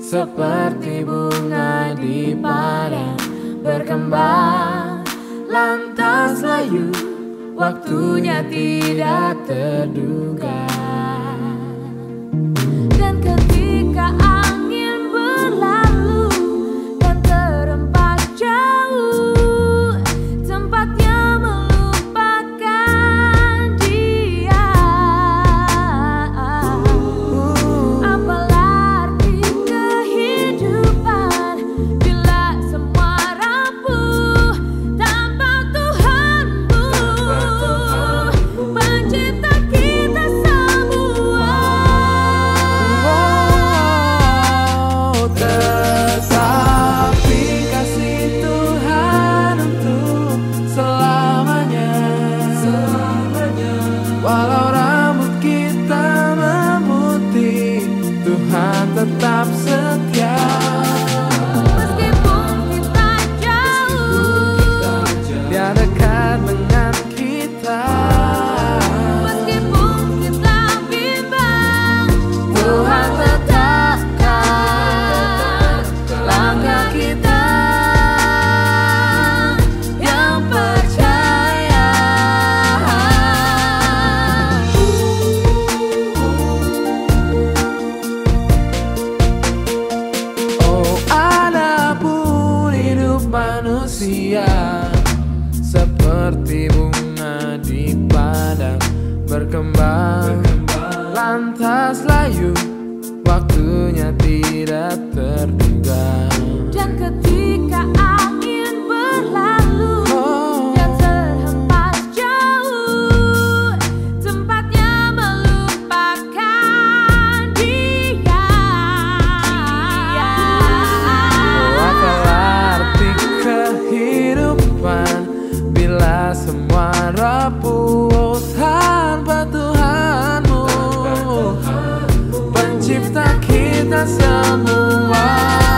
seperti bunga di padang, berkembang lantas layu, waktunya tidak terduga. Dan ketika angin berlalu dan terempas jauh, tempatnya melupakan dia. Apalah arti kehidupan bila semua rapuh tanpa Tuhanmu, pencipta kita semua. Tetapi kasih Tuhan untuk selamanya. Walau rambut kita memutih, Tuhan tetap setia. Meskipun kita jauh, Dia dekat dengan kita. meskipun kita bimbang, Tuhan tetapkan langkah kita yang percaya. Oh, adapun hidup manusia seperti bunga di padang, berkembang lantas layu, waktunya tidak terduga. dan ketika angin berlalu dan terhempas jauh, tempatnya melupakan dia. Apalah arti kehidupan bila semua rapuh tanpa Tuhanmu, pencipta kita semua.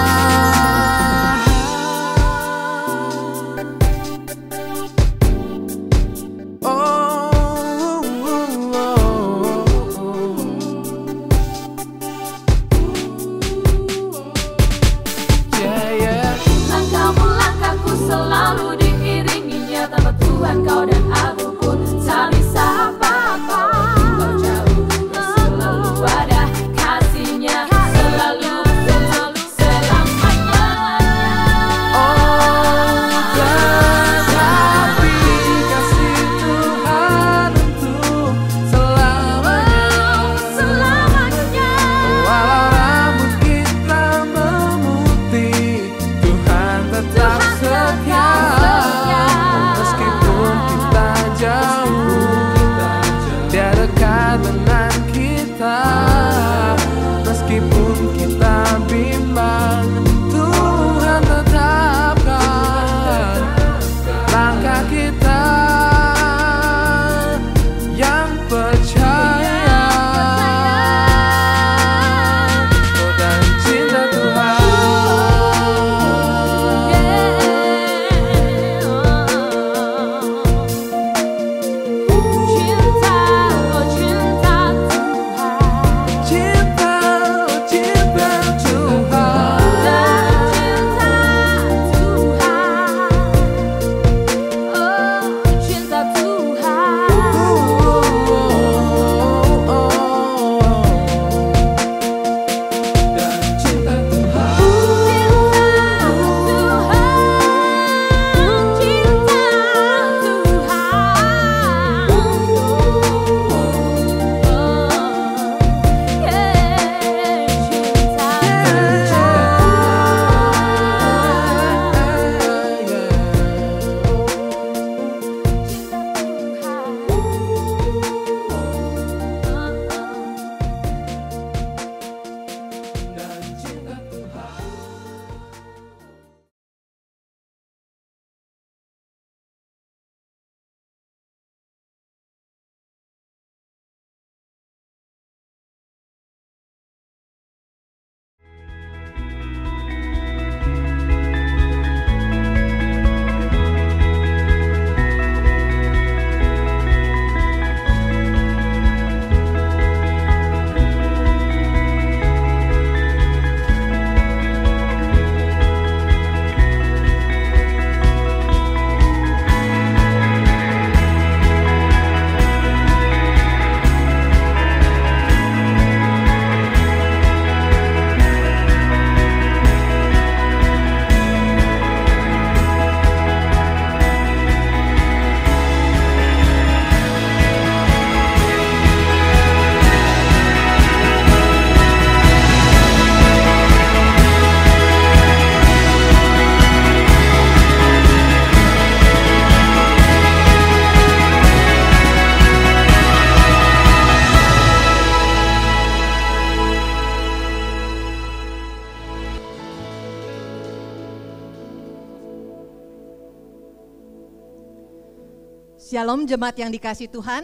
Shalom jemaat yang dikasihi Tuhan,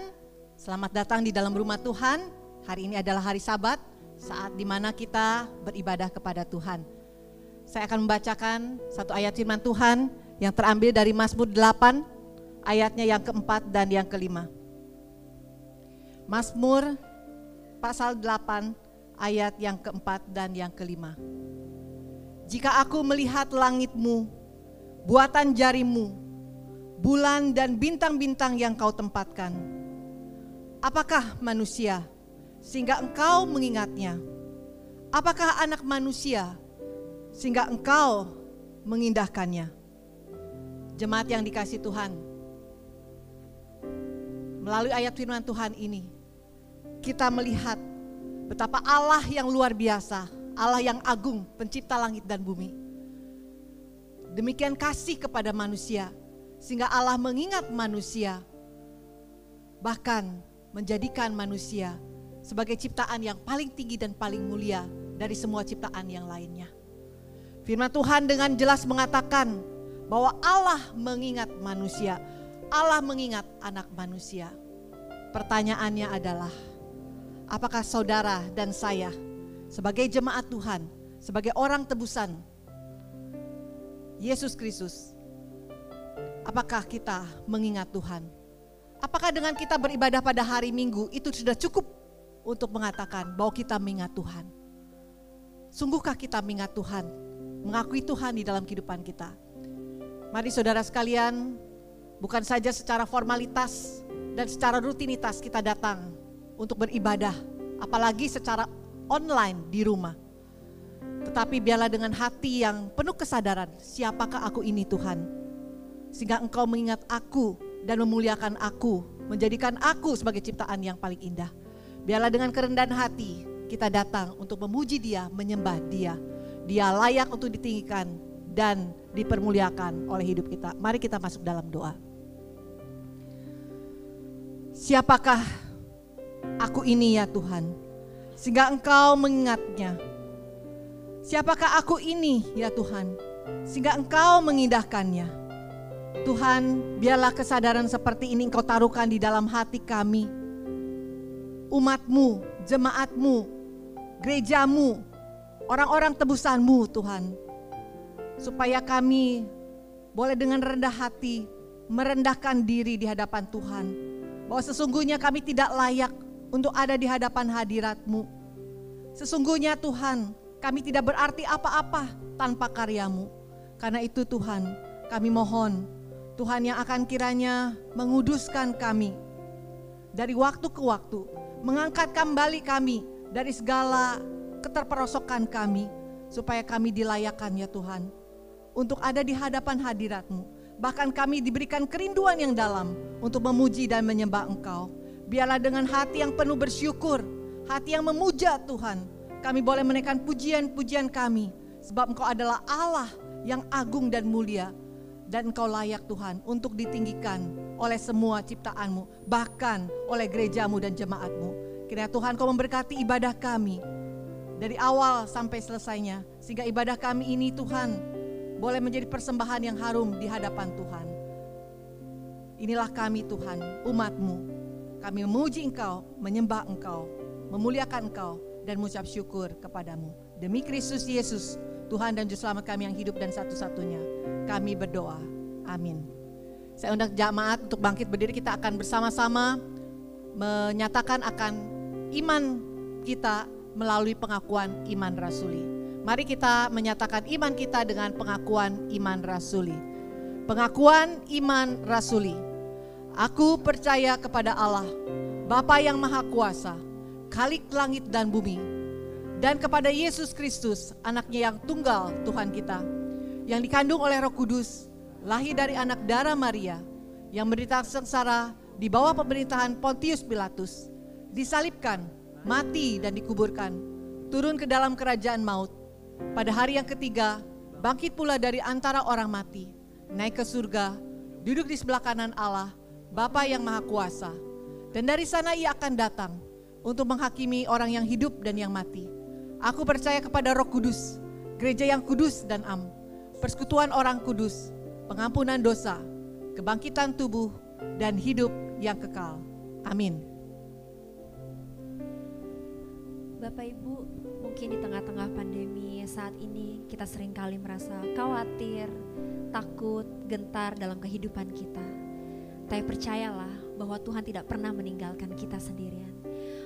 selamat datang di dalam rumah Tuhan. Hari ini adalah hari Sabat, saat dimana kita beribadah kepada Tuhan. Saya akan membacakan satu ayat firman Tuhan yang terambil dari Mazmur 8, ayatnya yang keempat dan yang kelima. Mazmur pasal 8, ayat yang keempat dan yang kelima. Jika aku melihat langitmu, buatan jarimu, bulan dan bintang-bintang yang kau tempatkan, apakah manusia sehingga engkau mengingatnya? Apakah anak manusia sehingga engkau mengindahkannya? Jemaat yang dikasihi Tuhan, melalui ayat firman Tuhan ini, kita melihat betapa Allah yang luar biasa, Allah yang agung, pencipta langit dan bumi. Demikian kasih kepada manusia, sehingga Allah mengingat manusia, bahkan menjadikan manusia sebagai ciptaan yang paling tinggi dan paling mulia dari semua ciptaan yang lainnya. Firman Tuhan dengan jelas mengatakan bahwa Allah mengingat manusia, Allah mengingat anak manusia. Pertanyaannya adalah, apakah saudara dan saya sebagai jemaat Tuhan, sebagai orang tebusan Yesus Kristus, apakah kita mengingat Tuhan? Apakah dengan kita beribadah pada hari Minggu itu sudah cukup untuk mengatakan bahwa kita mengingat Tuhan? Sungguhkah kita mengingat Tuhan, mengakui Tuhan di dalam kehidupan kita? Mari saudara sekalian, bukan saja secara formalitas dan secara rutinitas kita datang untuk beribadah, apalagi secara online di rumah. Tetapi biarlah dengan hati yang penuh kesadaran, siapakah aku ini Tuhan? Sehingga engkau mengingat aku dan memuliakan aku, menjadikan aku sebagai ciptaan yang paling indah. Biarlah dengan kerendahan hati kita datang untuk memuji Dia, menyembah Dia. Dia layak untuk ditinggikan dan dipermuliakan oleh hidup kita. Mari kita masuk dalam doa. Siapakah aku ini ya Tuhan, sehingga engkau mengingatnya? Siapakah aku ini ya Tuhan, sehingga engkau mengindahkannya? Tuhan, biarlah kesadaran seperti ini engkau taruhkan di dalam hati kami, umat-Mu, jemaat-Mu, gereja-Mu, orang-orang tebusan-Mu Tuhan. Supaya kami boleh dengan rendah hati merendahkan diri di hadapan Tuhan, bahwa sesungguhnya kami tidak layak untuk ada di hadapan hadirat-Mu. Sesungguhnya Tuhan, kami tidak berarti apa-apa tanpa karya-Mu. Karena itu Tuhan, kami mohon Tuhan yang akan kiranya menguduskan kami dari waktu ke waktu, mengangkat kembali kami dari segala keterperosokan kami, supaya kami dilayakkan ya Tuhan untuk ada di hadapan hadirat-Mu. Bahkan kami diberikan kerinduan yang dalam untuk memuji dan menyembah Engkau. Biarlah dengan hati yang penuh bersyukur, hati yang memuja Tuhan, kami boleh menaikkan pujian-pujian kami, sebab Engkau adalah Allah yang agung dan mulia, dan Engkau layak Tuhan untuk ditinggikan oleh semua ciptaan-Mu, bahkan oleh gereja-Mu dan jemaat-Mu. Kiranya Tuhan Kau memberkati ibadah kami dari awal sampai selesainya, sehingga ibadah kami ini Tuhan boleh menjadi persembahan yang harum di hadapan Tuhan. Inilah kami Tuhan, umat-Mu. Kami memuji Engkau, menyembah Engkau, memuliakan Engkau, dan mengucap syukur kepadamu. Demi Kristus Yesus, Tuhan dan Juru Selamat kami yang hidup dan satu-satunya, kami berdoa. Amin. Saya undang jemaat untuk bangkit berdiri, kita akan bersama-sama menyatakan akan iman kita melalui pengakuan iman rasuli. Mari kita menyatakan iman kita dengan pengakuan iman rasuli. Pengakuan iman rasuli. Aku percaya kepada Allah, Bapa yang Maha Kuasa, Khalik langit dan bumi, dan kepada Yesus Kristus, anaknya yang tunggal Tuhan kita, yang dikandung oleh Roh Kudus, lahir dari anak darah Maria, yang menderita sengsara di bawah pemerintahan Pontius Pilatus, disalibkan, mati dan dikuburkan, turun ke dalam kerajaan maut. Pada hari yang ketiga, bangkit pula dari antara orang mati, naik ke surga, duduk di sebelah kanan Allah, Bapa yang Maha Kuasa. Dan dari sana Ia akan datang untuk menghakimi orang yang hidup dan yang mati. Aku percaya kepada Roh Kudus, gereja yang kudus dan am, persekutuan orang kudus, pengampunan dosa, kebangkitan tubuh, dan hidup yang kekal. Amin. Bapak Ibu, mungkin di tengah-tengah pandemi saat ini kita seringkali merasa khawatir, takut, gentar dalam kehidupan kita. Tapi percayalah bahwa Tuhan tidak pernah meninggalkan kita sendirian,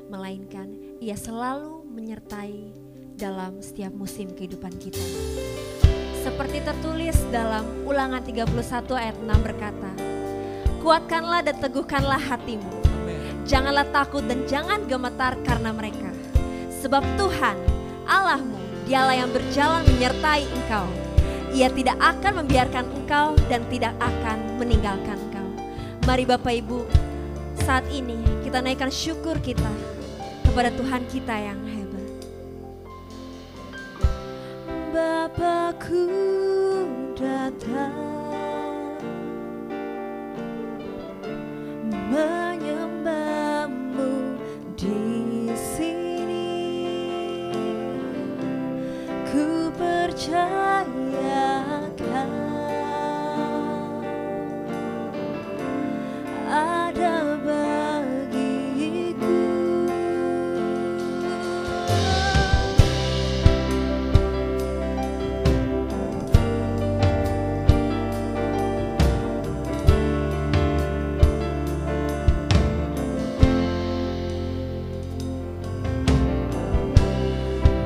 melainkan Ia selalu menyertai dalam setiap musim kehidupan kita. Seperti tertulis dalam Ulangan 31 ayat 6 berkata, "Kuatkanlah dan teguhkanlah hatimu. Janganlah takut dan jangan gemetar karena mereka. Sebab Tuhan, Allahmu, Dialah yang berjalan menyertai engkau. Ia tidak akan membiarkan engkau dan tidak akan meninggalkan engkau." Mari Bapak Ibu, saat ini kita naikkan syukur kita kepada Tuhan kita yang hebat. Bapakku datang menyembahmu di sini. Ku percayakan ada bagiku.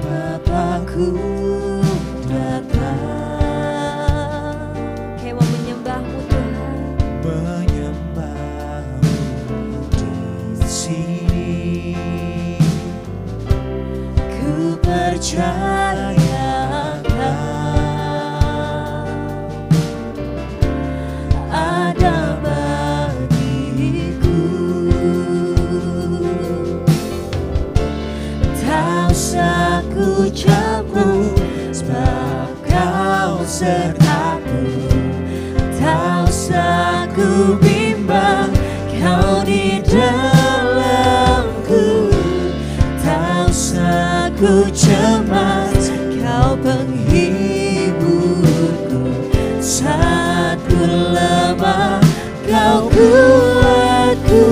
Bapakku datang, kayak mau menyembahmu Tuhan. Menyembahmu di sini. Ku percayakan ada bagiku. Tak usah ku campur, sebab Kau sertaku. Tak usah ku bimbang, Kau di dalamku. Tak usah ku cemas, Kau penghiburku. Saat ku lemah, Kau kuatku.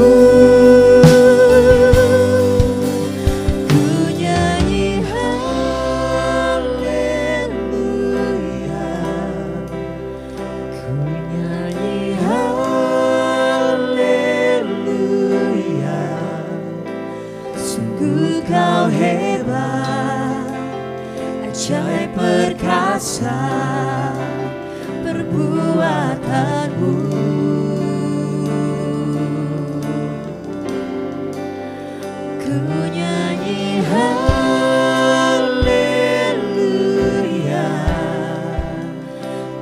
Ku nyanyi haleluya. Ku nyanyi haleluya. Sungguh Kau hebat, ajaib perkasa perbuatanmu. Ku nyanyi haleluya.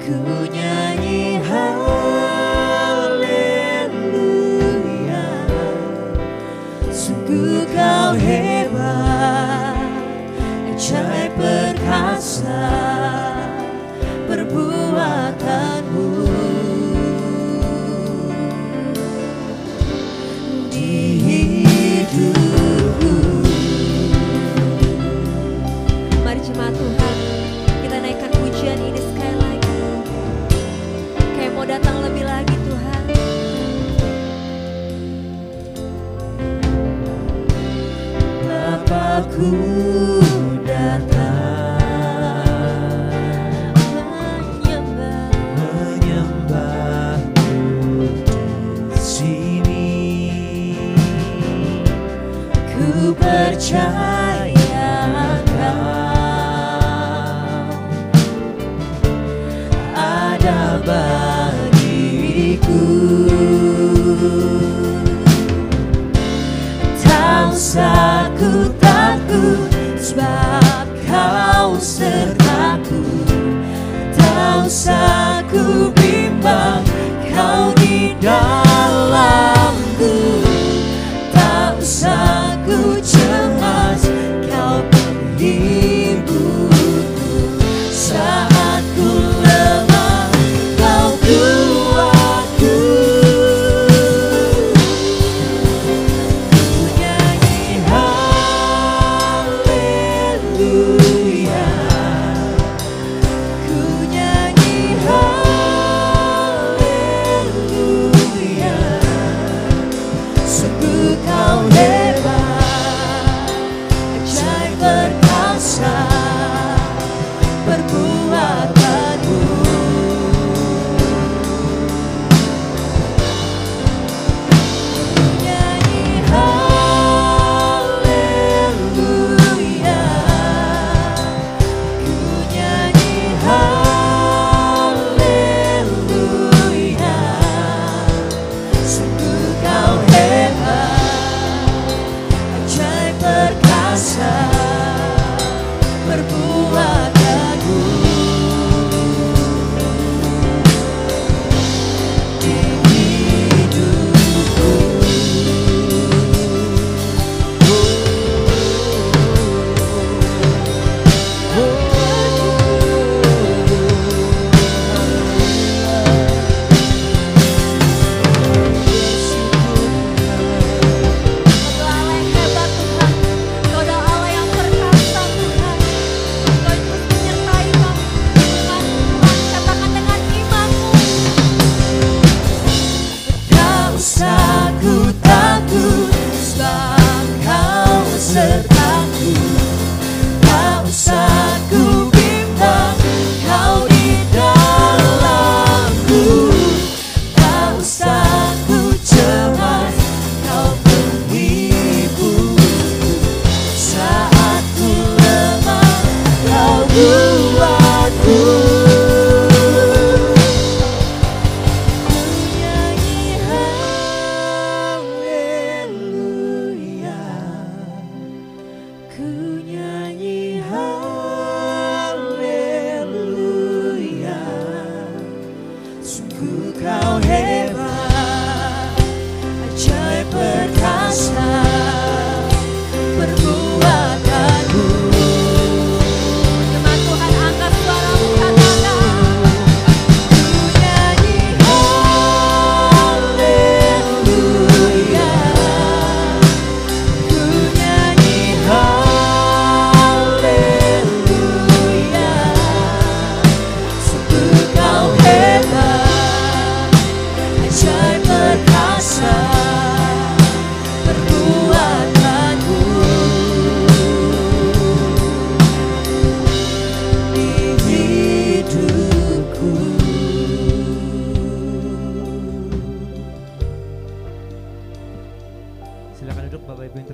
Ku nyanyi haleluya. Sungguh Kau hebat, ajaib perkasa perbuatanmu. Di hidupku. Mari jemaat Tuhan, kita naikkan pujian ini sekali lagi. Kayak mau datang lebih lagi Tuhan. Bapakku datang menyembahmu di sini. Ku percayakan ada bagiku. Tak usah ku takut, sebab Kau sertaku. Tak usah ku bimbang, Kau di dalamku. Tak usah ku cemas, Kau penghiburku. Saat ku lemah, Kau kuatku. Ku nyanyi haleluya. Ku nyanyi haleluya.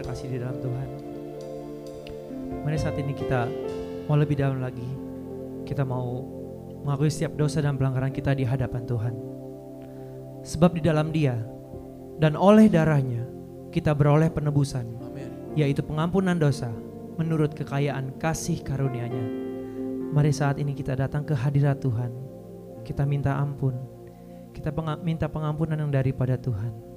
kasih di dalam Tuhan. Mari saat ini kita mau lebih dalam lagi. Kita mau mengakui setiap dosa dan pelanggaran kita di hadapan Tuhan. Sebab di dalam Dia dan oleh darahnya kita beroleh penebusan, yaitu pengampunan dosa menurut kekayaan kasih karunia-Nya. Mari saat ini kita datang ke hadirat Tuhan. Kita minta ampun. Kita minta pengampunan yang daripada Tuhan.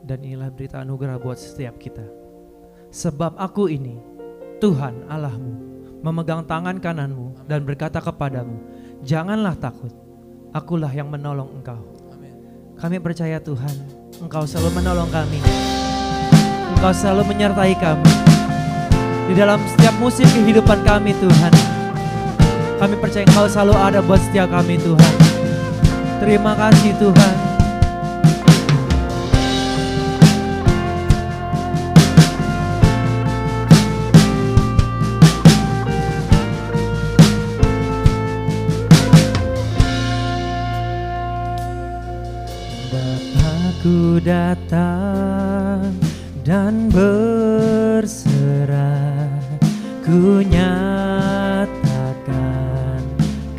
Dan inilah berita anugerah buat setiap kita. Sebab aku ini, Tuhan Allahmu, memegang tangan kananmu dan berkata kepadamu, janganlah takut, akulah yang menolong engkau. Kami percaya Tuhan, Engkau selalu menolong kami. Engkau selalu menyertai kami di dalam setiap musim kehidupan kami Tuhan. Kami percaya Engkau selalu ada buat setiap kami Tuhan. Terima kasih Tuhan. Ku datang dan berserah, ku nyatakan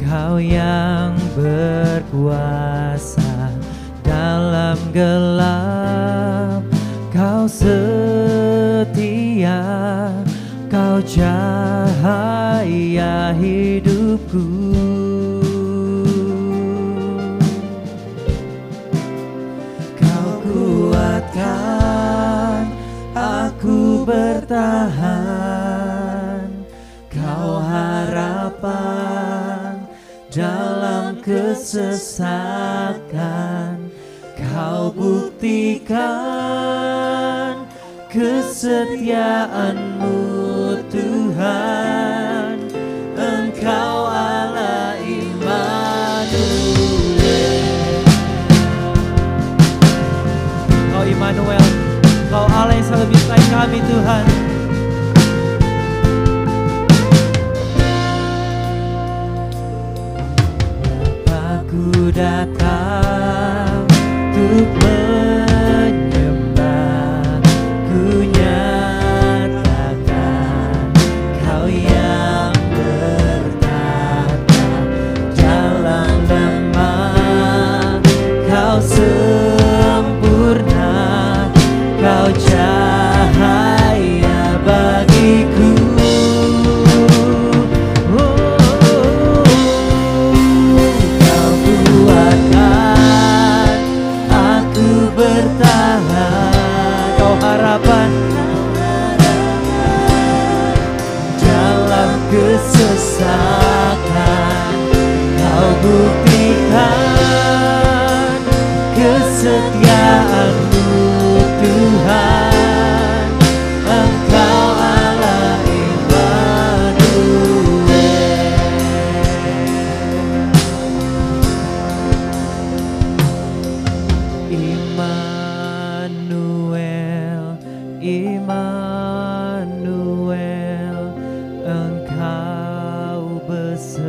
Kau yang berkuasa dalam gelap. Kau setia, Kau cahaya hidupku. Aku bertahan, Kau harapan dalam kesesakan. Kau buktikan kesetiaan-Mu Tuhan. Engkau Allah Immanuel. Kau Immanuel, Kau Allah yang selalu menyertai kami Tuhan. Aku datang untuk menyembah, ku nyatakan Kau yang bertata dalam lemah. Kau sempurna, Kau cahaya bagiku. Kau kuatkan aku bertahan. Kau harapan dalam kesesakan. Kau buktikan kesetiaan-Mu Tuhan. Engkau Allah Immanuel. Immanuel, Engkau besertaku.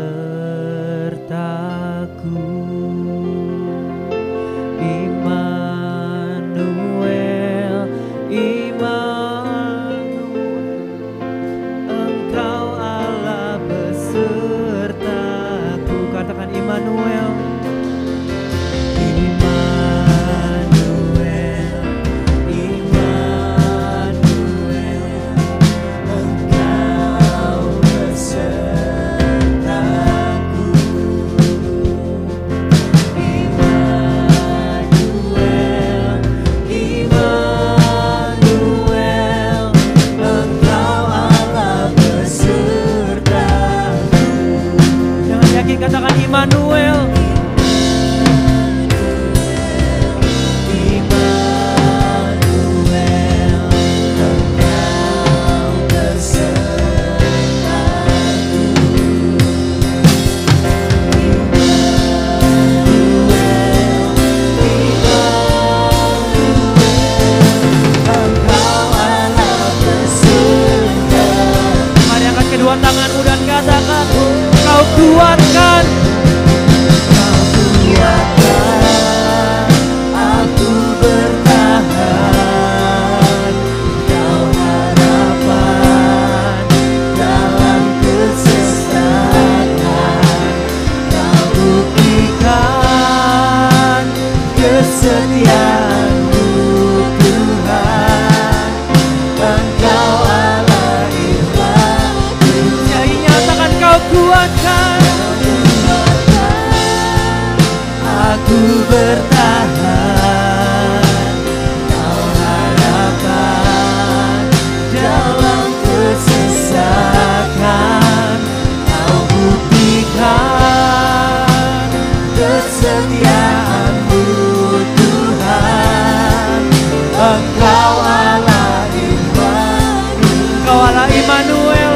Engkau Allah Immanuel, Engkau Allah Immanuel,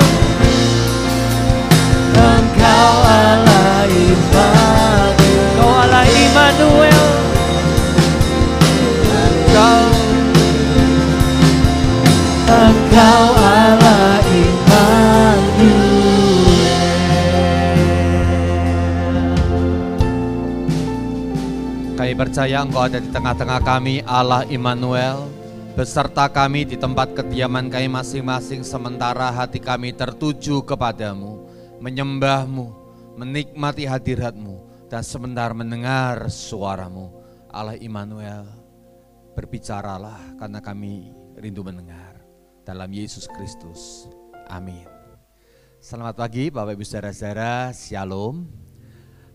Engkau Allah Immanuel, Engkau Allah Immanuel, Engkau Allah Immanuel. Kami percaya Engkau ada di tengah-tengah kami, Allah Immanuel, beserta kami di tempat kediaman kami masing-masing, sementara hati kami tertuju kepadamu, menyembahmu, menikmati hadiratmu, dan sebentar mendengar suaramu. Allah Immanuel, berbicaralah karena kami rindu mendengar. Dalam Yesus Kristus, amin. Selamat pagi Bapak Ibu Saudara-saudara, Shalom.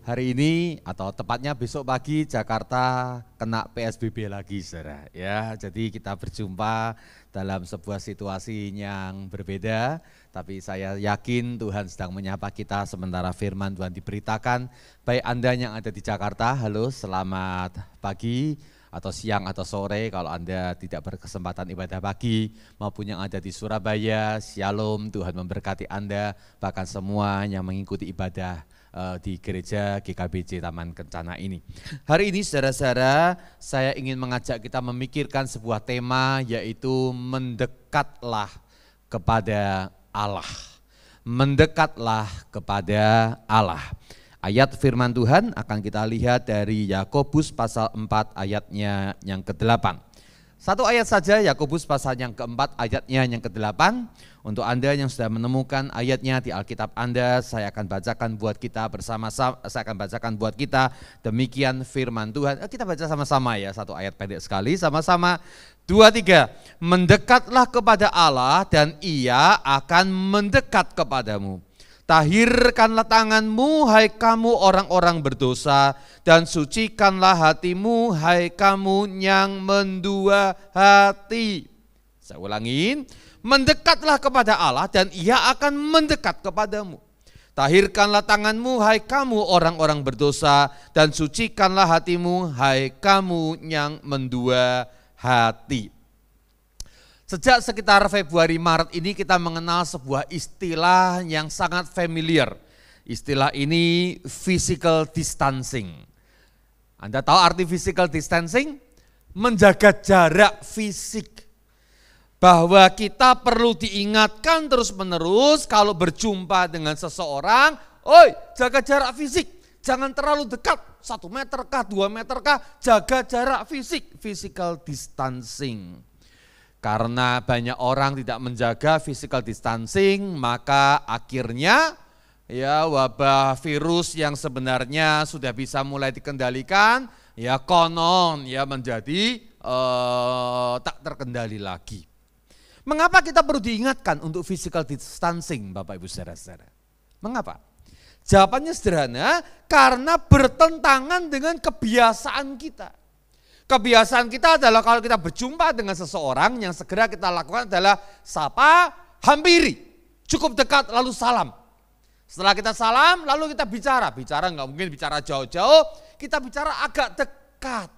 Hari ini atau tepatnya besok pagi Jakarta kena PSBB lagi, saudara. Ya, jadi kita berjumpa dalam sebuah situasi yang berbeda, tapi saya yakin Tuhan sedang menyapa kita sementara firman Tuhan diberitakan. Baik Anda yang ada di Jakarta, halo, selamat pagi atau siang atau sore kalau Anda tidak berkesempatan ibadah pagi, maupun yang ada di Surabaya, Shalom, Tuhan memberkati Anda, bahkan semua yang mengikuti ibadah di gereja GKBJ Taman Kencana ini. Hari ini saudara-saudara, saya ingin mengajak kita memikirkan sebuah tema, yaitu mendekatlah kepada Allah. Mendekatlah kepada Allah. Ayat firman Tuhan akan kita lihat dari Yakobus pasal 4 ayatnya yang ke-8. Satu ayat saja, Yakobus pasal yang ke-4 ayatnya yang ke-8. Untuk Anda yang sudah menemukan ayatnya di Alkitab Anda, saya akan bacakan buat kita bersama-sama. Saya akan bacakan buat kita, demikian firman Tuhan. Kita baca sama-sama ya, satu ayat pendek sekali, sama-sama. 2, 3. Mendekatlah kepada Allah dan Ia akan mendekat kepadamu. Tahirkanlah tanganmu, hai kamu orang-orang berdosa, dan sucikanlah hatimu, hai kamu yang mendua hati. Saya ulangin, mendekatlah kepada Allah dan Ia akan mendekat kepadamu. Tahirkanlah tanganmu, hai kamu orang-orang berdosa, dan sucikanlah hatimu, hai kamu yang mendua hati. Sejak sekitar Februari-Maret ini kita mengenal sebuah istilah yang sangat familiar. Istilah ini physical distancing. Anda tahu arti physical distancing? Menjaga jarak fisik. Bahwa kita perlu diingatkan terus-menerus kalau berjumpa dengan seseorang, oi, jaga jarak fisik. Jangan terlalu dekat, 1 meter kah, 2 meter kah, jaga jarak fisik, physical distancing. Karena banyak orang tidak menjaga physical distancing, maka akhirnya ya wabah virus yang sebenarnya sudah bisa mulai dikendalikan, ya konon ya menjadi tak terkendali lagi. Mengapa kita perlu diingatkan untuk physical distancing, Bapak Ibu Saudara-saudara? Mengapa? Jawabannya sederhana, karena bertentangan dengan kebiasaan kita. Kebiasaan kita adalah kalau kita berjumpa dengan seseorang, yang segera kita lakukan adalah sapa, hampiri, cukup dekat lalu salam. Setelah kita salam lalu kita bicara nggak mungkin bicara jauh-jauh, kita bicara agak dekat.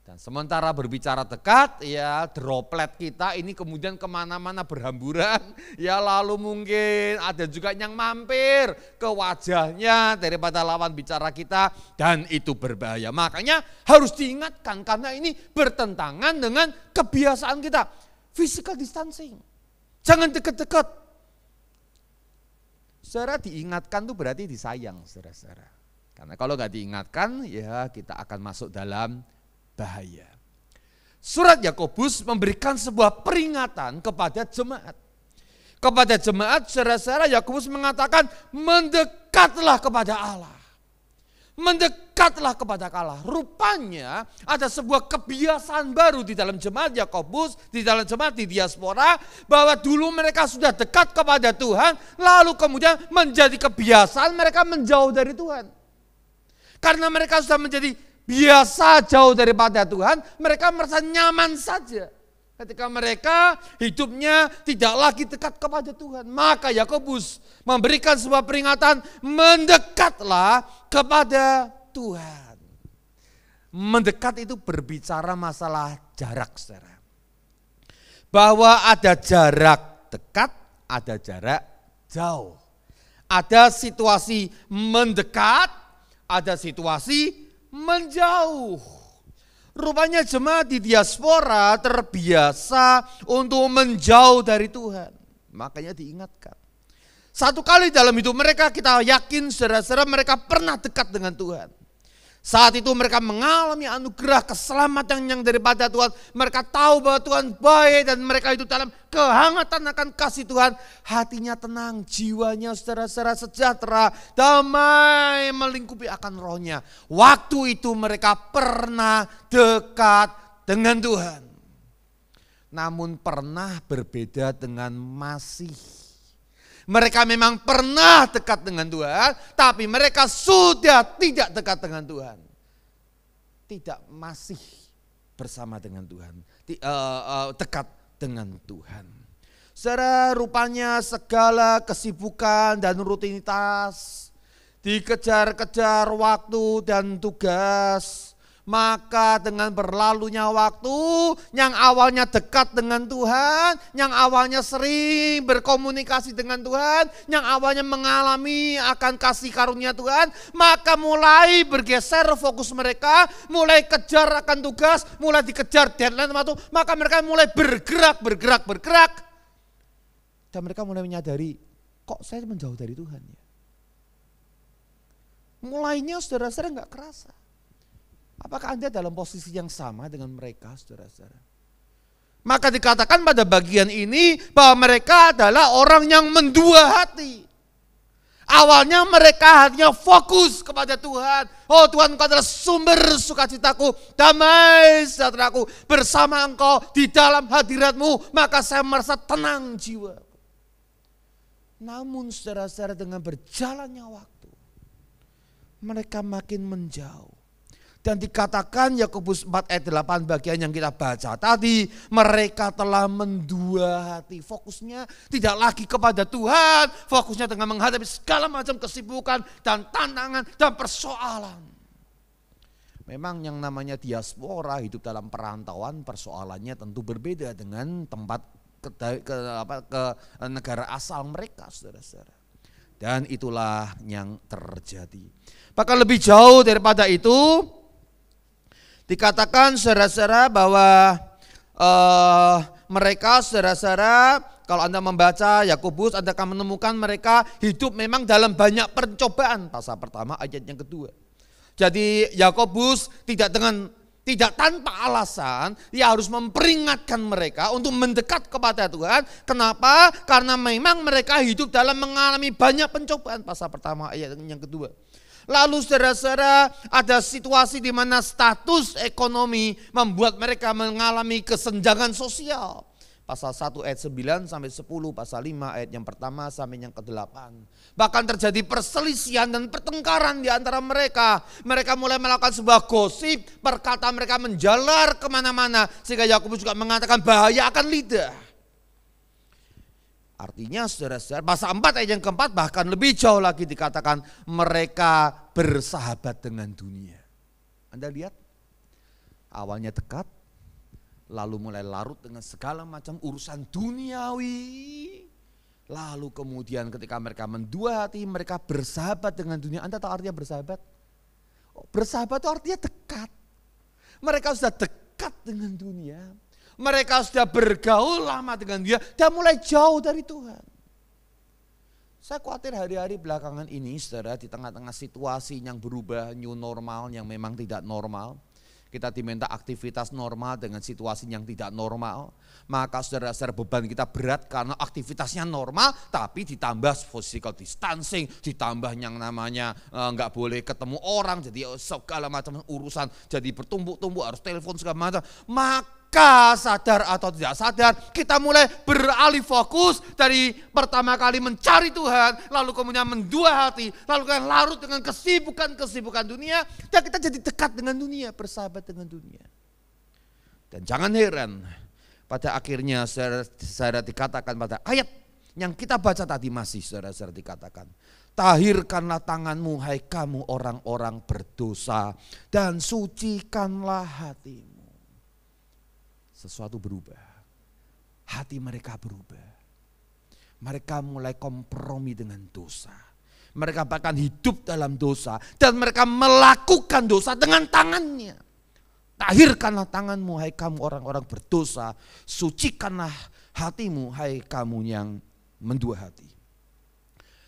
Dan sementara berbicara dekat, ya droplet kita ini kemudian kemana-mana berhamburan, ya lalu mungkin ada juga yang mampir ke wajahnya daripada lawan bicara kita, dan itu berbahaya. Makanya harus diingatkan karena ini bertentangan dengan kebiasaan kita, physical distancing. Jangan dekat-dekat. Saudara, diingatkan itu berarti disayang, saudara-saudara. Karena kalau nggak diingatkan, ya kita akan masuk dalam bahaya. Surat Yakobus memberikan sebuah peringatan kepada jemaat. Kepada jemaat, saudara-saudara, Yakobus mengatakan mendekatlah kepada Allah. Mendekatlah kepada Allah. Rupanya ada sebuah kebiasaan baru di dalam jemaat Yakobus, di dalam jemaat di diaspora, bahwa dulu mereka sudah dekat kepada Tuhan, lalu kemudian menjadi kebiasaan mereka menjauh dari Tuhan. Karena mereka sudah menjadi biasa jauh daripada Tuhan, mereka merasa nyaman saja. Ketika mereka hidupnya tidak lagi dekat kepada Tuhan. Maka Yakobus memberikan sebuah peringatan, mendekatlah kepada Tuhan. Mendekat itu berbicara masalah jarak, saudara. bahwa ada jarak dekat, ada jarak jauh. Ada situasi mendekat, ada situasi menjauh. Rupanya jemaat di diaspora terbiasa untuk menjauh dari Tuhan. Makanya diingatkan. Satu kali dalam hidup mereka kita yakin saudara-saudara mereka pernah dekat dengan Tuhan. Saat itu mereka mengalami anugerah keselamatan yang daripada Tuhan. Mereka tahu bahwa Tuhan baik dan mereka hidup dalam kehangatan akan kasih Tuhan. Hatinya tenang, jiwanya saudara-saudara sejahtera, damai melingkupi akan rohnya. Waktu itu mereka pernah dekat dengan Tuhan. Namun pernah berbeda dengan masih. Mereka memang pernah dekat dengan Tuhan, tapi mereka sudah tidak dekat dengan Tuhan. Tidak masih bersama dengan Tuhan, dekat dengan Tuhan. Saudara, rupanya segala kesibukan dan rutinitas, dikejar-kejar waktu dan tugas, maka dengan berlalunya waktu yang awalnya dekat dengan Tuhan, yang awalnya sering berkomunikasi dengan Tuhan, yang awalnya mengalami akan kasih karunia Tuhan, maka mulai bergeser fokus mereka, mulai kejar akan tugas, mulai dikejar deadline waktu, maka mereka mulai bergerak. Dan mereka mulai menyadari, kok saya menjauh dari Tuhan ya? Mulainya saudara-saudara gak kerasa. Apakah Anda dalam posisi yang sama dengan mereka, saudara-saudara? Maka dikatakan pada bagian ini bahwa mereka adalah orang yang mendua hati. Awalnya mereka hatinya fokus kepada Tuhan. Oh Tuhan, Engkau adalah sumber sukacitaku, damai sejahteraku. Bersama Engkau di dalam hadirat-Mu, maka saya merasa tenang jiwa. Namun saudara-saudara, dengan berjalannya waktu, mereka makin menjauh. Dan dikatakan Yakobus 4 ayat 8 bagian yang kita baca tadi, mereka telah mendua hati. Fokusnya tidak lagi kepada Tuhan, fokusnya dengan menghadapi segala macam kesibukan dan tantangan dan persoalan. Memang yang namanya diaspora, hidup dalam perantauan, persoalannya tentu berbeda dengan tempat ke negara asal mereka, saudara-saudara. Dan itulah yang terjadi. Bahkan lebih jauh daripada itu, dikatakan saudara-saudara bahwa mereka saudara-saudara, kalau Anda membaca Yakobus, Anda akan menemukan mereka hidup memang dalam banyak pencobaan. Pasal pertama ayat yang kedua. Jadi Yakobus tidak tanpa alasan, dia harus memperingatkan mereka untuk mendekat kepada Tuhan. Kenapa? Karena memang mereka hidup dalam mengalami banyak pencobaan. Pasal pertama ayat yang kedua. Lalu saudara-saudara, ada situasi di mana status ekonomi membuat mereka mengalami kesenjangan sosial. Pasal 1 ayat 9 sampai 10, pasal 5 ayat yang pertama sampai yang ke-8. Bahkan terjadi perselisihan dan pertengkaran di antara mereka. Mereka mulai melakukan sebuah gosip, perkataan mereka menjalar kemana-mana. Sehingga Yakobus juga mengatakan bahaya akan lidah. Artinya saudara-saudara, pasal 4 ayat yang keempat bahkan lebih jauh lagi dikatakan mereka bersahabat dengan dunia. Anda lihat, awalnya dekat, lalu mulai larut dengan segala macam urusan duniawi. Lalu kemudian ketika mereka mendua hati, mereka bersahabat dengan dunia. Anda tahu artinya bersahabat? Bersahabat itu artinya dekat. Mereka sudah dekat dengan dunia. Mereka sudah bergaul lama dengan dia dan mulai jauh dari Tuhan. Saya khawatir hari-hari belakangan ini saudara, di tengah-tengah situasi yang berubah, new normal yang memang tidak normal. Kita diminta aktivitas normal dengan situasi yang tidak normal. Maka saudara-saudara, beban kita berat karena aktivitasnya normal, tapi ditambah physical distancing, ditambah yang namanya nggak boleh ketemu orang, jadi segala macam urusan jadi bertumpuk-tumpuk, harus telepon segala macam. Maka sadar atau tidak sadar kita mulai beralih fokus dari pertama kali mencari Tuhan, lalu kemudian mendua hati, lalu kan larut dengan kesibukan dunia, dan kita jadi dekat dengan dunia, bersahabat dengan dunia. Dan jangan heran pada akhirnya saudara dikatakan pada ayat yang kita baca tadi masih saudara dikatakan, tahirkanlah tanganmu hai kamu orang-orang berdosa dan sucikanlah hatimu. Sesuatu berubah. hati mereka berubah. Mereka mulai kompromi dengan dosa. Mereka bahkan hidup dalam dosa dan mereka melakukan dosa dengan tangannya. Tahirkanlah tanganmu hai kamu orang-orang berdosa, sucikanlah hatimu hai kamu yang mendua hati.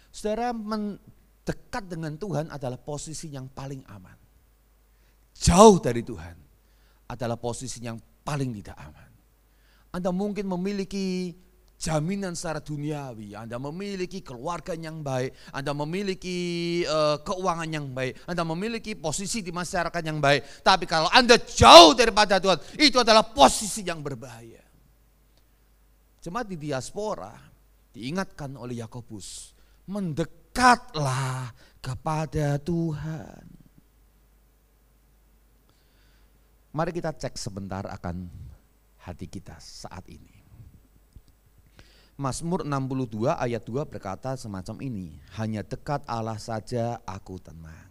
Saudara, mendekat dengan Tuhan adalah posisi yang paling aman. Jauh dari Tuhan adalah posisi yang paling tidak aman. Anda mungkin memiliki jaminan secara duniawi, Anda memiliki keluarga yang baik, Anda memiliki keuangan yang baik, Anda memiliki posisi di masyarakat yang baik. Tapi kalau Anda jauh daripada Tuhan, itu adalah posisi yang berbahaya. Jemaat di diaspora diingatkan oleh Yakobus, mendekatlah kepada Tuhan. Mari kita cek sebentar akan hati kita saat ini. Mazmur 62 ayat 2 berkata semacam ini, hanya dekat Allah saja aku tenang.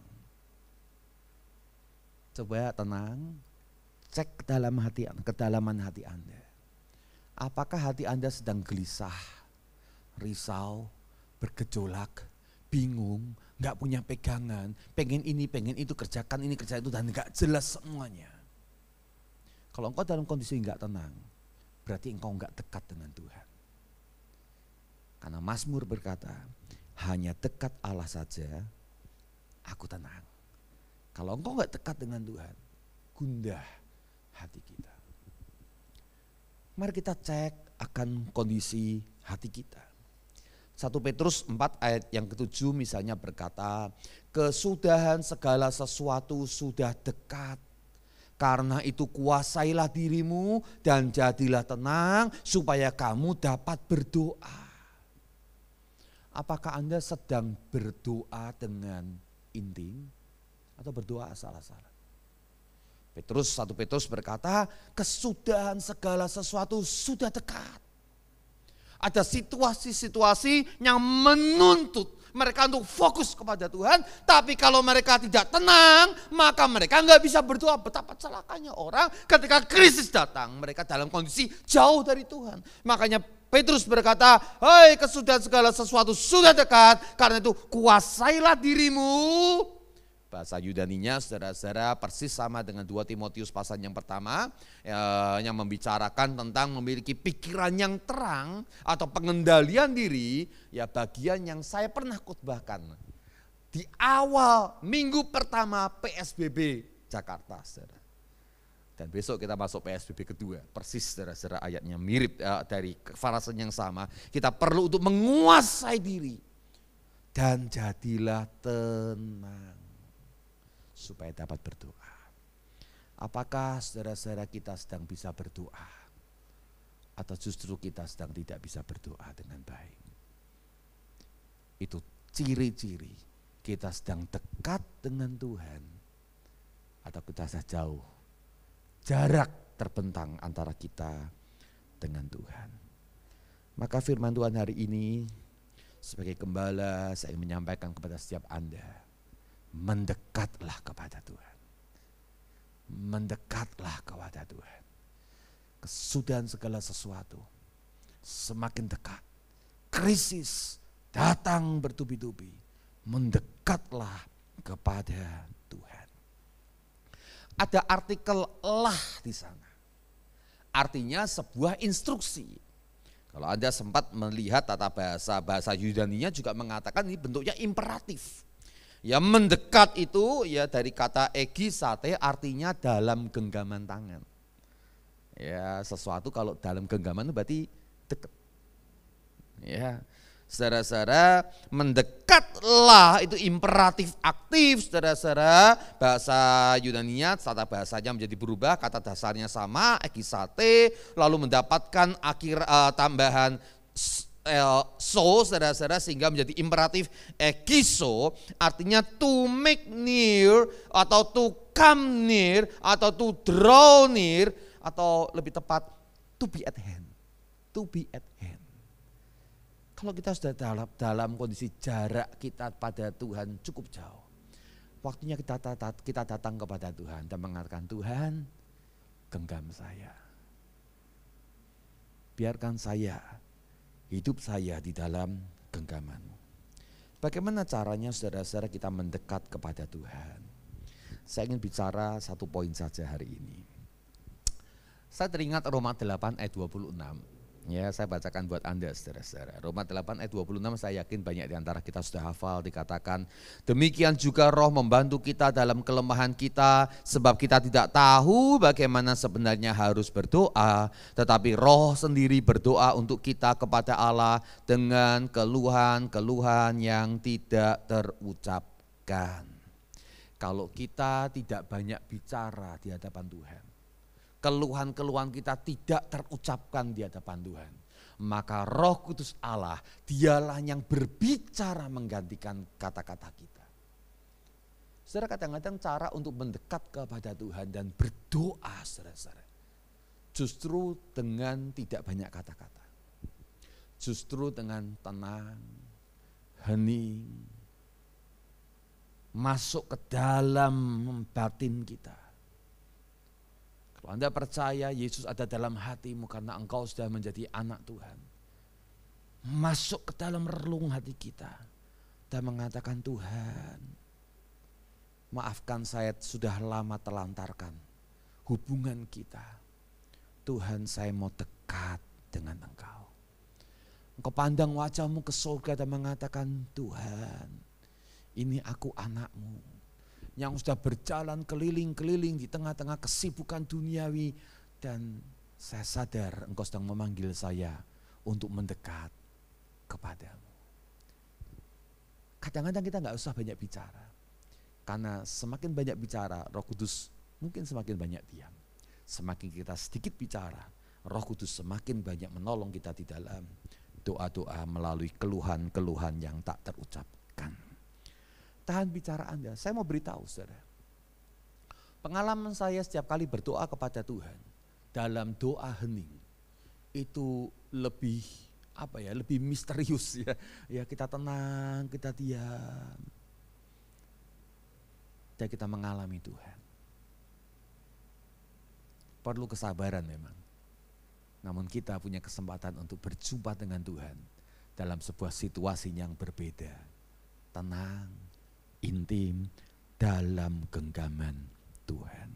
Coba tenang, cek kedalaman hati Anda. Apakah hati Anda sedang gelisah, risau, bergejolak, bingung, gak punya pegangan, pengen ini, pengen itu, kerjakan ini, kerjakan itu, dan gak jelas semuanya. Kalau engkau dalam kondisi gak tenang, berarti engkau gak dekat dengan Tuhan. Karena Mazmur berkata, hanya dekat Allah saja, aku tenang. Kalau engkau gak dekat dengan Tuhan, gundah hati kita. Mari kita cek akan kondisi hati kita. 1 Petrus 4 ayat yang ke-7 misalnya berkata, kesudahan segala sesuatu sudah dekat. Karena itu kuasailah dirimu dan jadilah tenang supaya kamu dapat berdoa. Apakah Anda sedang berdoa dengan intim atau berdoa asal-asalan? 1 Petrus berkata, kesudahan segala sesuatu sudah dekat. Ada situasi-situasi yang menuntut mereka untuk fokus kepada Tuhan, tapi kalau mereka tidak tenang, maka mereka nggak bisa berdoa. Betapa celakanya orang ketika krisis datang, mereka dalam kondisi jauh dari Tuhan. Makanya Petrus berkata, hei kesudahan segala sesuatu sudah dekat, karena itu kuasailah dirimu. Bahasa Yunaninya saudara-saudara persis sama dengan 2 Timotius pasal yang pertama yang membicarakan tentang memiliki pikiran yang terang atau pengendalian diri, ya bagian yang saya pernah khotbahkan di awal minggu pertama PSBB Jakarta, saudara. Dan besok kita masuk PSBB kedua, persis saudara-saudara ayatnya mirip dari farasen yang sama. Kita perlu untuk menguasai diri dan jadilah tenang supaya dapat berdoa. Apakah saudara-saudara kita sedang bisa berdoa? Atau justru kita sedang tidak bisa berdoa dengan baik? Itu ciri-ciri kita sedang dekat dengan Tuhan atau kita sudah jauh. Jarak terbentang antara kita dengan Tuhan. Maka firman Tuhan hari ini sebagai gembala saya ingin menyampaikan kepada setiap Anda, mendekatlah kepada Tuhan. Mendekatlah kepada Tuhan. Kesudahan segala sesuatu semakin dekat. Krisis datang bertubi-tubi. Mendekatlah kepada Tuhan. Ada artikel lah di sana. Artinya sebuah instruksi. Kalau Anda sempat melihat tata bahasa Yunaninya juga mengatakan ini bentuknya imperatif. Ya mendekat itu ya dari kata egisate artinya dalam genggaman tangan. Ya sesuatu kalau dalam genggaman itu berarti dekat. Ya saudara-saudara, mendekatlah itu imperatif aktif, saudara-saudara. Bahasa Yunaninya tata bahasanya menjadi berubah, kata dasarnya sama egisate, lalu mendapatkan tambahan so, saudara-saudara, sehingga menjadi imperatif egiso, artinya to make near atau to come near atau to draw near atau lebih tepat to be at hand. To be at hand. Kalau kita sudah dalam kondisi jarak kita pada Tuhan cukup jauh, waktunya kita datang kepada Tuhan dan mengatakan, Tuhan genggam saya. biarkan hidup saya di dalam genggaman-Mu. Bagaimana caranya saudara-saudara kita mendekat kepada Tuhan? Saya ingin bicara satu poin saja hari ini. Saya teringat Roma 8 ayat 26. Ya, saya bacakan buat Anda saudara-saudara. Roma 8 ayat 26, saya yakin banyak di antara kita sudah hafal. Dikatakan, demikian juga Roh membantu kita dalam kelemahan kita, sebab kita tidak tahu bagaimana sebenarnya harus berdoa, tetapi Roh sendiri berdoa untuk kita kepada Allah dengan keluhan-keluhan yang tidak terucapkan. Kalau kita tidak banyak bicara di hadapan Tuhan, keluhan-keluhan kita tidak terucapkan di hadapan Tuhan, maka Roh Kudus Allah, dialah yang berbicara menggantikan kata-kata kita. Saudara, kadang-kadang cara untuk mendekat kepada Tuhan dan berdoa saudara-saudara, justru dengan tidak banyak kata-kata, justru dengan tenang, hening, masuk ke dalam batin kita. Kalau Anda percaya Yesus ada dalam hatimu karena engkau sudah menjadi anak Tuhan, masuk ke dalam relung hati kita dan mengatakan, Tuhan, maafkan saya sudah lama telantarkan hubungan kita. Tuhan, saya mau dekat dengan Engkau. Engkau pandang wajahmu ke surga dan mengatakan, Tuhan, ini aku anakmu yang sudah berjalan keliling-keliling di tengah-tengah kesibukan duniawi, dan saya sadar Engkau sedang memanggil saya untuk mendekat kepadamu. Kadang-kadang kita nggak usah banyak bicara, karena semakin banyak bicara, Roh Kudus mungkin semakin banyak diam. Semakin kita sedikit bicara, Roh Kudus semakin banyak menolong kita di dalam doa-doa melalui keluhan-keluhan yang tak terucapkan. Tahan bicara Anda. Saya mau beritahu saudara, pengalaman saya setiap kali berdoa kepada Tuhan dalam doa hening itu lebih lebih misterius ya. Ya, kita tenang, kita diam, dan kita mengalami Tuhan. Perlu kesabaran memang, namun kita punya kesempatan untuk berjumpa dengan Tuhan dalam sebuah situasi yang berbeda, tenang, intim, dalam genggaman Tuhan.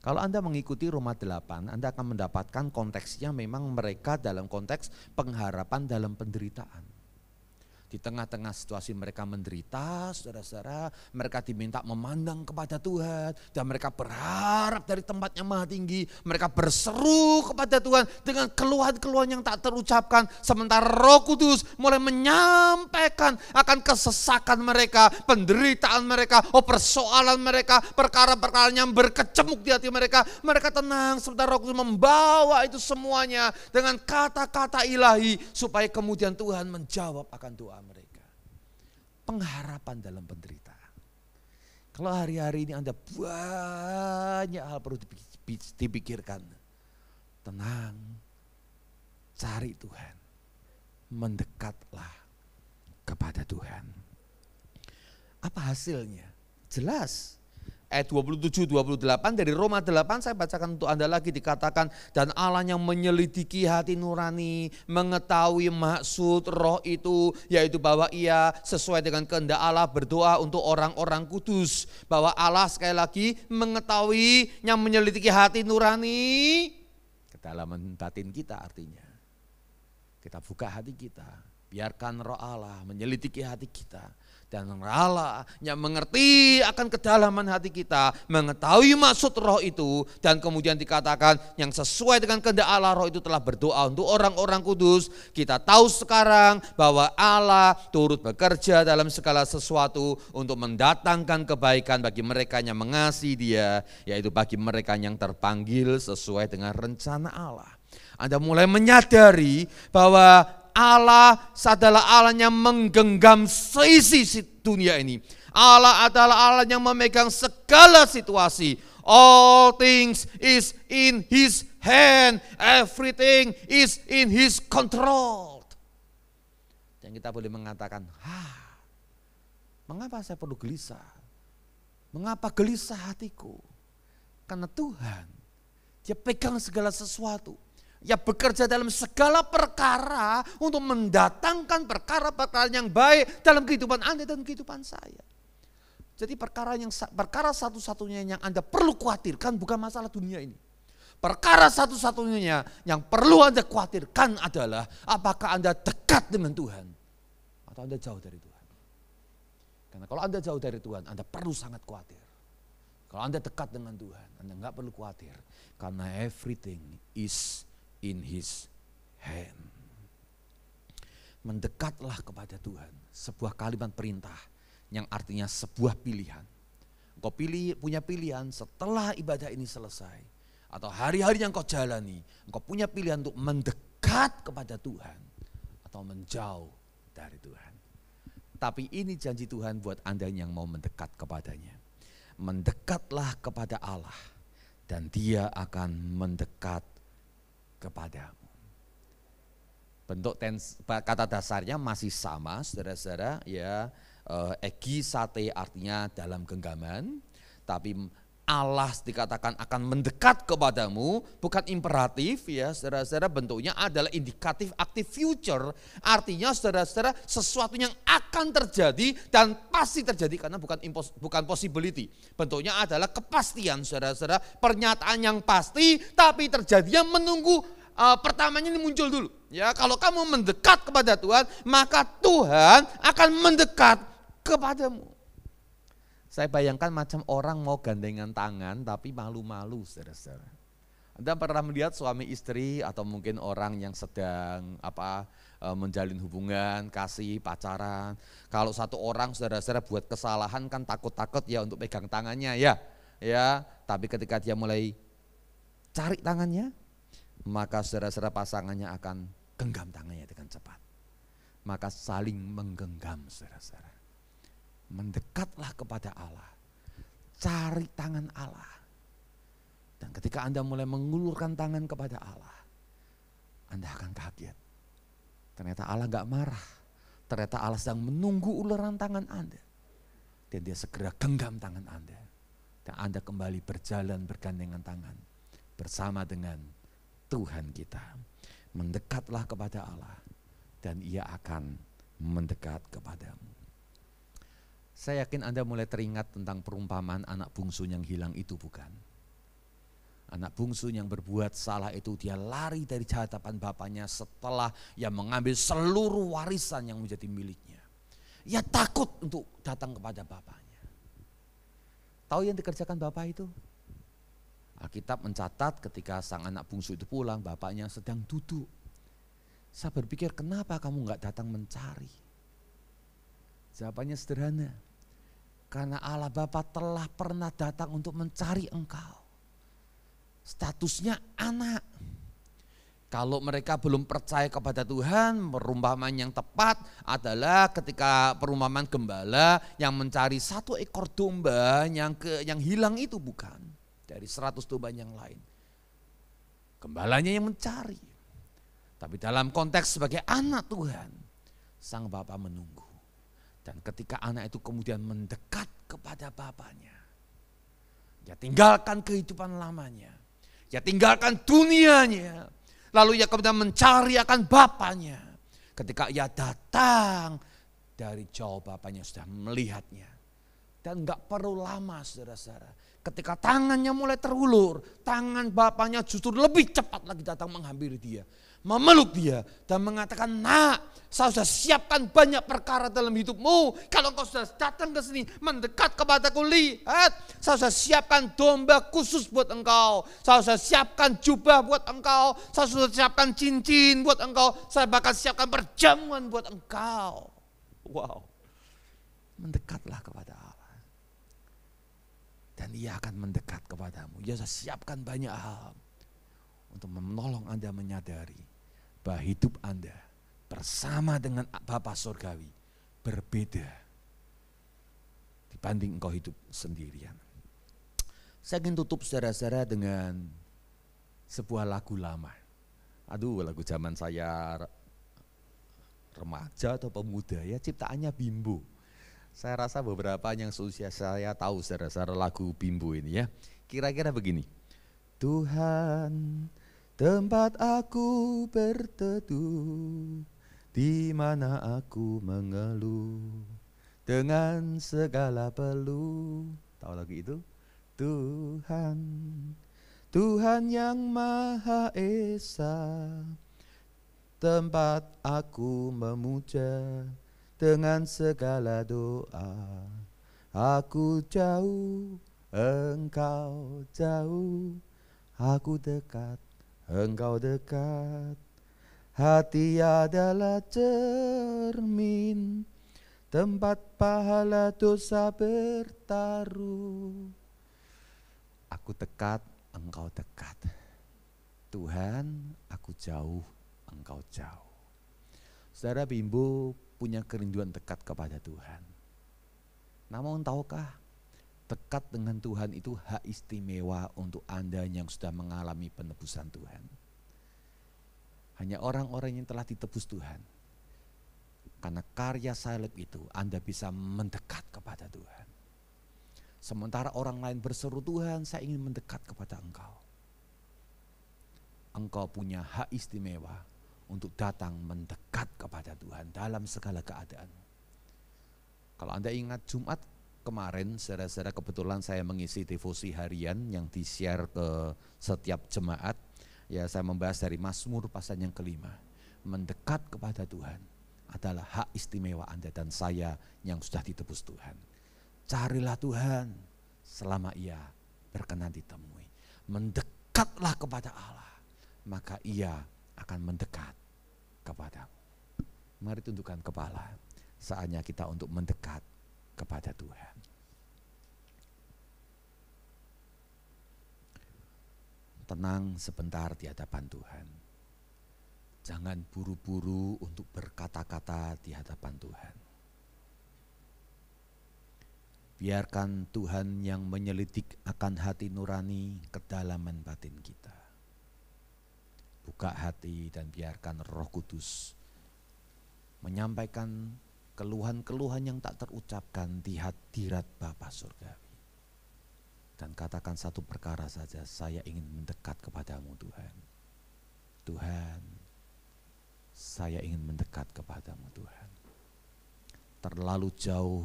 Kalau Anda mengikuti Roma 8, Anda akan mendapatkan konteksnya memang mereka dalam konteks pengharapan dalam penderitaan. Di tengah-tengah situasi mereka menderita, saudara-saudara, mereka diminta memandang kepada Tuhan, dan mereka berharap dari tempat yang maha tinggi. Mereka berseru kepada Tuhan dengan keluhan-keluhan yang tak terucapkan, sementara Roh Kudus mulai menyampaikan akan kesesakan mereka, penderitaan mereka, persoalan mereka, perkara-perkara yang berkecamuk di hati mereka. Mereka tenang, sementara Roh Kudus membawa itu semuanya dengan kata-kata ilahi, supaya kemudian Tuhan menjawab akan doa mereka. Pengharapan dalam penderitaan. Kalau hari-hari ini Anda banyak hal perlu dipikirkan, tenang, cari Tuhan, mendekatlah kepada Tuhan. Apa hasilnya? Jelas. Ayat 27-28 dari Roma 8 saya bacakan untuk Anda lagi, dikatakan, dan Allah yang menyelidiki hati nurani mengetahui maksud Roh itu, yaitu bahwa ia sesuai dengan kehendak Allah berdoa untuk orang-orang kudus. Bahwa Allah sekali lagi mengetahui, yang menyelidiki hati nurani, kedalaman batin kita artinya. Kita buka hati kita, biarkan Roh Allah menyelidiki hati kita. Dan Allah yang mengerti akan kedalaman hati kita, mengetahui maksud Roh itu, dan kemudian dikatakan yang sesuai dengan kehendak Allah, Roh itu telah berdoa untuk orang-orang kudus. Kita tahu sekarang bahwa Allah turut bekerja dalam segala sesuatu untuk mendatangkan kebaikan bagi mereka yang mengasihi Dia, yaitu bagi mereka yang terpanggil sesuai dengan rencana Allah. Anda mulai menyadari bahwa Allah adalah Allah yang menggenggam seisi dunia ini. Allah adalah Allah yang memegang segala situasi. All things is in His hand. Everything is in His control. Dan kita boleh mengatakan, mengapa saya perlu gelisah? Mengapa gelisah hatiku? Karena Tuhan, Dia pegang segala sesuatu. Ya bekerja dalam segala perkara untuk mendatangkan perkara-perkara yang baik dalam kehidupan Anda dan kehidupan saya. Jadi perkara satu-satunya yang Anda perlu khawatirkan bukan masalah dunia ini. Perkara satu-satunya yang perlu Anda khawatirkan adalah apakah Anda dekat dengan Tuhan atau Anda jauh dari Tuhan. Karena kalau Anda jauh dari Tuhan, Anda perlu sangat khawatir. Kalau Anda dekat dengan Tuhan, Anda nggak perlu khawatir. Karena everything is in His hand. Mendekatlah kepada Tuhan, sebuah kalimat perintah yang artinya sebuah pilihan. Engkau punya pilihan setelah ibadah ini selesai, atau hari-hari yang kau jalani, engkau punya pilihan untuk mendekat kepada Tuhan atau menjauh dari Tuhan. Tapi ini janji Tuhan buat Anda yang mau mendekat kepadanya. Mendekatlah kepada Allah dan Dia akan mendekat kepadamu. Bentuk kata dasarnya masih sama, saudara-saudara, ya. Egisate artinya dalam genggaman, tapi Allah dikatakan akan mendekat kepadamu, bukan imperatif ya saudara-saudara, bentuknya adalah indikatif aktif future, artinya saudara-saudara sesuatu yang akan terjadi dan pasti terjadi karena bukan possibility. Bentuknya adalah kepastian saudara-saudara, pernyataan yang pasti tapi terjadinya menunggu pertamanya ini muncul dulu. Ya, kalau kamu mendekat kepada Tuhan, maka Tuhan akan mendekat kepadamu. Saya bayangkan macam orang mau gandengan tangan tapi malu-malu, saudara-saudara. Anda pernah melihat suami istri atau mungkin orang yang sedang menjalin hubungan, kasih, pacaran. Kalau satu orang saudara-saudara buat kesalahan kan takut-takut ya untuk pegang tangannya ya. Tapi ketika dia mulai cari tangannya, maka saudara-saudara pasangannya akan genggam tangannya dengan cepat. Maka saling menggenggam saudara-saudara. Mendekatlah kepada Allah, cari tangan Allah. Dan ketika Anda mulai mengulurkan tangan kepada Allah, Anda akan kaget. Ternyata Allah gak marah, ternyata Allah sedang menunggu uluran tangan Anda. Dan Dia segera genggam tangan Anda. Dan Anda kembali berjalan bergandengan tangan bersama dengan Tuhan kita. Mendekatlah kepada Allah dan Ia akan mendekat kepadamu. Saya yakin Anda mulai teringat tentang perumpamaan anak bungsu yang hilang itu, bukan? Anak bungsu yang berbuat salah itu dia lari dari hadapan bapaknya setelah ia mengambil seluruh warisan yang menjadi miliknya. Ia takut untuk datang kepada bapaknya. Tahu yang dikerjakan bapak itu? Alkitab mencatat ketika sang anak bungsu itu pulang, bapaknya sedang duduk. Saya berpikir, kenapa kamu gak datang mencari? Jawabannya sederhana. Karena Allah Bapa telah pernah datang untuk mencari engkau. Statusnya anak. Kalau mereka belum percaya kepada Tuhan, perumpamaan yang tepat adalah ketika perumpamaan gembala yang mencari satu ekor domba yang hilang itu, bukan dari 100 domba yang lain. Gembalanya yang mencari. Tapi dalam konteks sebagai anak Tuhan, sang Bapa menunggu. Dan ketika anak itu kemudian mendekat kepada bapaknya, dia tinggalkan kehidupan lamanya, dia tinggalkan dunianya, lalu ia kemudian mencari akan bapaknya. Ketika ia datang dari jauh, bapaknya sudah melihatnya. Dan gak perlu lama saudara-saudara, ketika tangannya mulai terulur, tangan bapaknya justru lebih cepat lagi datang menghampiri dia, memeluk dia dan mengatakan, nak, saya sudah siapkan banyak perkara dalam hidupmu. Kalau kau sudah datang ke sini, mendekat kepadaku, lihat, saya sudah siapkan domba khusus buat engkau. Saya sudah siapkan jubah buat engkau. Saya sudah siapkan cincin buat engkau. Saya bahkan siapkan perjamuan buat engkau. Wow, mendekatlah kepada Allah. Dan Ia akan mendekat kepadamu. Ia sudah siapkan banyak hal untuk menolong Anda menyadari bahwa hidup Anda bersama dengan Bapa Surgawi berbeda dibanding engkau hidup sendirian. Saya ingin tutup saudara-saudara dengan sebuah lagu lama. Aduh, lagu zaman saya remaja atau pemuda ya, ciptaannya Bimbo. Saya rasa beberapa yang seusia saya tahu saudara-saudara lagu Bimbo ini ya. Kira-kira begini. Tuhan, tempat aku berteduh, di mana aku mengeluh dengan segala peluh. Tahu lagu itu? Tuhan, Tuhan yang Maha Esa, tempat aku memuja dengan segala doa. Aku jauh, Engkau jauh, aku dekat, Engkau dekat. Hati adalah cermin, tempat pahala dosa bertaruh. Aku dekat, Engkau dekat. Tuhan, aku jauh, Engkau jauh. Saudara Bimbo punya kerinduan dekat kepada Tuhan. Namun tahukah, dekat dengan Tuhan itu hak istimewa untuk Anda yang sudah mengalami penebusan Tuhan. Hanya orang-orang yang telah ditebus Tuhan. Karena karya salib itu Anda bisa mendekat kepada Tuhan. Sementara orang lain berseru, Tuhan saya ingin mendekat kepada Engkau. Engkau punya hak istimewa untuk datang mendekat kepada Tuhan dalam segala keadaan. Kalau Anda ingat Jumat kemarin, saudara-saudara, kebetulan saya mengisi devosi harian yang di-share ke setiap jemaat. Ya, saya membahas dari Mazmur pasal yang ke-5. Mendekat kepada Tuhan adalah hak istimewa Anda dan saya yang sudah ditebus Tuhan. Carilah Tuhan selama Ia berkenan ditemui. Mendekatlah kepada Allah, maka Ia akan mendekat kepadamu. Mari tundukkan kepala. Saatnya kita untuk mendekat kepada Tuhan. Tenang sebentar di hadapan Tuhan. Jangan buru-buru untuk berkata-kata di hadapan Tuhan. Biarkan Tuhan yang menyelidik akan hati nurani, kedalaman batin kita. Buka hati dan biarkan Roh Kudus menyampaikan keluhan-keluhan yang tak terucapkan di hadirat Bapa Surgawi. Dan katakan satu perkara saja, saya ingin mendekat kepadamu Tuhan. Tuhan, saya ingin mendekat kepadamu Tuhan. Terlalu jauh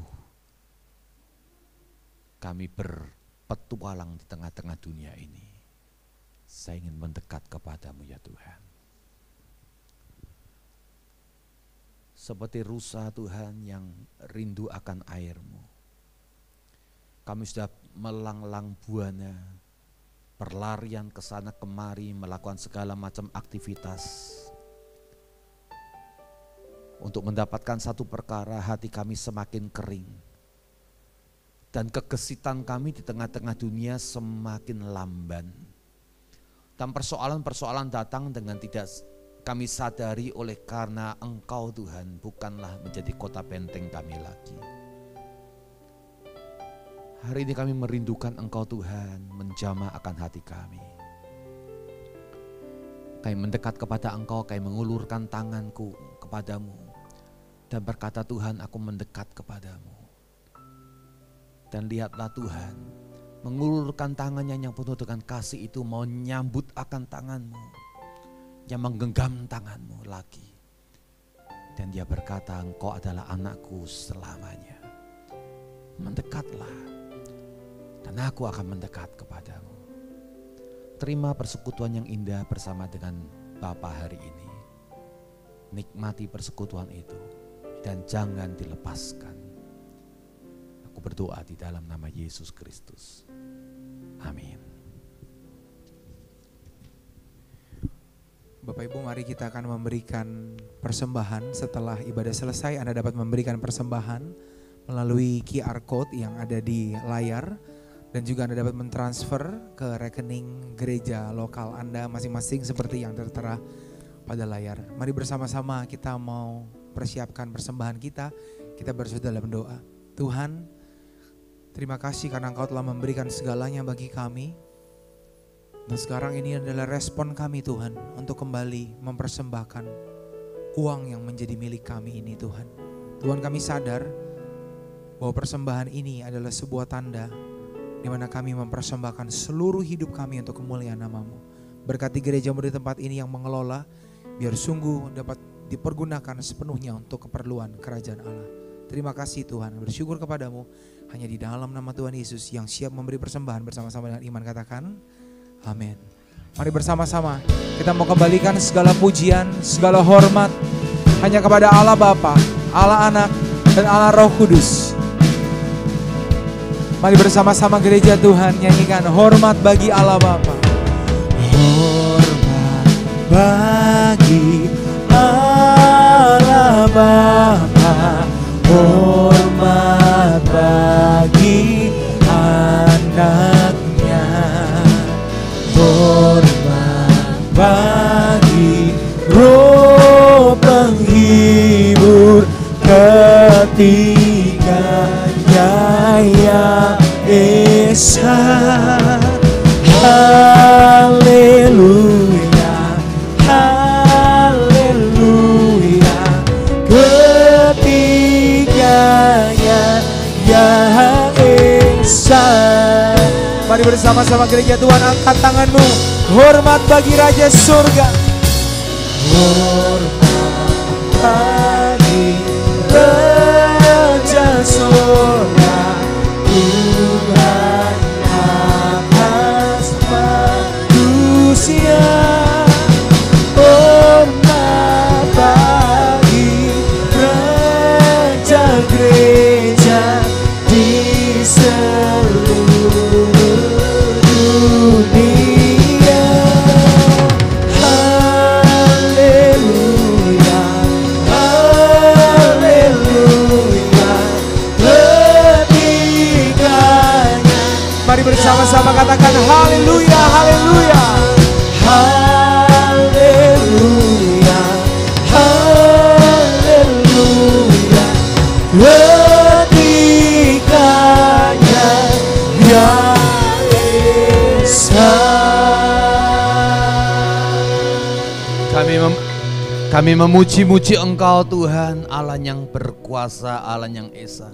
kami berpetualang di tengah-tengah dunia ini. Saya ingin mendekat kepadamu ya Tuhan. Seperti rusa Tuhan yang rindu akan air-Mu. Kami sudah melanglang buana, berlarian ke sana kemari, melakukan segala macam aktivitas. Untuk mendapatkan satu perkara, hati kami semakin kering. Dan kegesitan kami di tengah-tengah dunia semakin lamban. Dan persoalan-persoalan datang dengan tidak kami sadari oleh karena Engkau Tuhan bukanlah menjadi kota benteng kami lagi. Hari ini kami merindukan Engkau Tuhan menjamah akan hati kami. Kami mendekat kepada Engkau, kami mengulurkan tanganku kepadamu. Dan berkata Tuhan, aku mendekat kepadamu. Dan lihatlah Tuhan, mengulurkan tangannya yang penuh dengan kasih itu mau nyambut akan tanganmu. Yang menggenggam tanganmu lagi. Dan dia berkata, engkau adalah anakku selamanya. Mendekatlah. Dan aku akan mendekat kepadamu. Terima persekutuan yang indah bersama dengan Bapa hari ini. Nikmati persekutuan itu. Dan jangan dilepaskan. Aku berdoa di dalam nama Yesus Kristus. Amin. Bapak Ibu, mari kita akan memberikan persembahan. Setelah ibadah selesai, Anda dapat memberikan persembahan melalui QR Code yang ada di layar. Dan juga Anda dapat mentransfer ke rekening gereja lokal Anda masing-masing seperti yang tertera pada layar. Mari bersama-sama kita mau persiapkan persembahan kita. Kita bersatu dalam doa. Tuhan, terima kasih karena Engkau telah memberikan segalanya bagi kami. Dan sekarang ini adalah respon kami Tuhan untuk kembali mempersembahkan uang yang menjadi milik kami ini Tuhan. Tuhan, kami sadar bahwa persembahan ini adalah sebuah tanda di mana kami mempersembahkan seluruh hidup kami untuk kemuliaan nama-Mu. Berkati gerejamu di tempat ini yang mengelola, biar sungguh dapat dipergunakan sepenuhnya untuk keperluan kerajaan Allah. Terima kasih Tuhan, bersyukur kepadamu hanya di dalam nama Tuhan Yesus yang siap memberi persembahan bersama-sama dengan iman. Katakan amin. Mari bersama-sama kita mau kembalikan segala pujian, segala hormat hanya kepada Allah Bapa, Allah Anak, dan Allah Roh Kudus. Mari bersama-sama gereja Tuhan nyanyikan hormat bagi Allah Bapa. Hormat bagi Allah Bapa, hormat bagi anaknya, hormat bagi Roh penghibur ketiganya yang esa. Haleluya, haleluya, ketiganya yang esa. Mari bersama-sama gereja Tuhan, angkat tanganmu. Hormat bagi Raja Surga, hormat bagi Raja Surga, Tuhan atas manusia. Hormat bagi Raja Gereja di seluruh dunia. Haleluya, haleluya, ketiganya. mari bersama-sama katakan haleluya, haleluya. Haleluya, haleluya, ketiganya yang esa. Kami memuji-muji Engkau Tuhan, Allah yang berkuasa, Allah yang esa.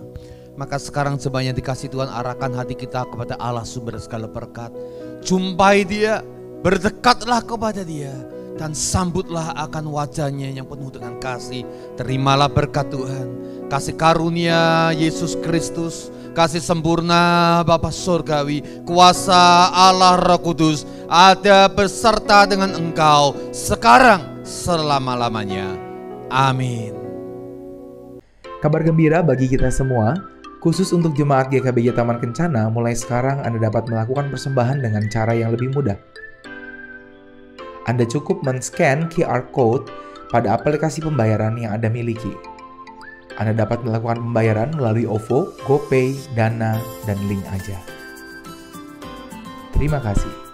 Maka sekarang sebanyak dikasih Tuhan, arahkan hati kita kepada Allah sumber segala berkat. Jumpai Dia, berdekatlah kepada Dia, dan sambutlah akan wajahnya yang penuh dengan kasih. Terimalah berkat Tuhan, kasih karunia Yesus Kristus, kasih sempurna Bapa Surgawi, kuasa Allah Roh Kudus ada beserta dengan engkau sekarang selama-lamanya. Amin. Kabar gembira bagi kita semua, khusus untuk jemaat GKBJ Taman Kencana, mulai sekarang Anda dapat melakukan persembahan dengan cara yang lebih mudah. Anda cukup men-scan QR Code pada aplikasi pembayaran yang Anda miliki. Anda dapat melakukan pembayaran melalui OVO, GoPay, Dana, dan Link Aja. Terima kasih.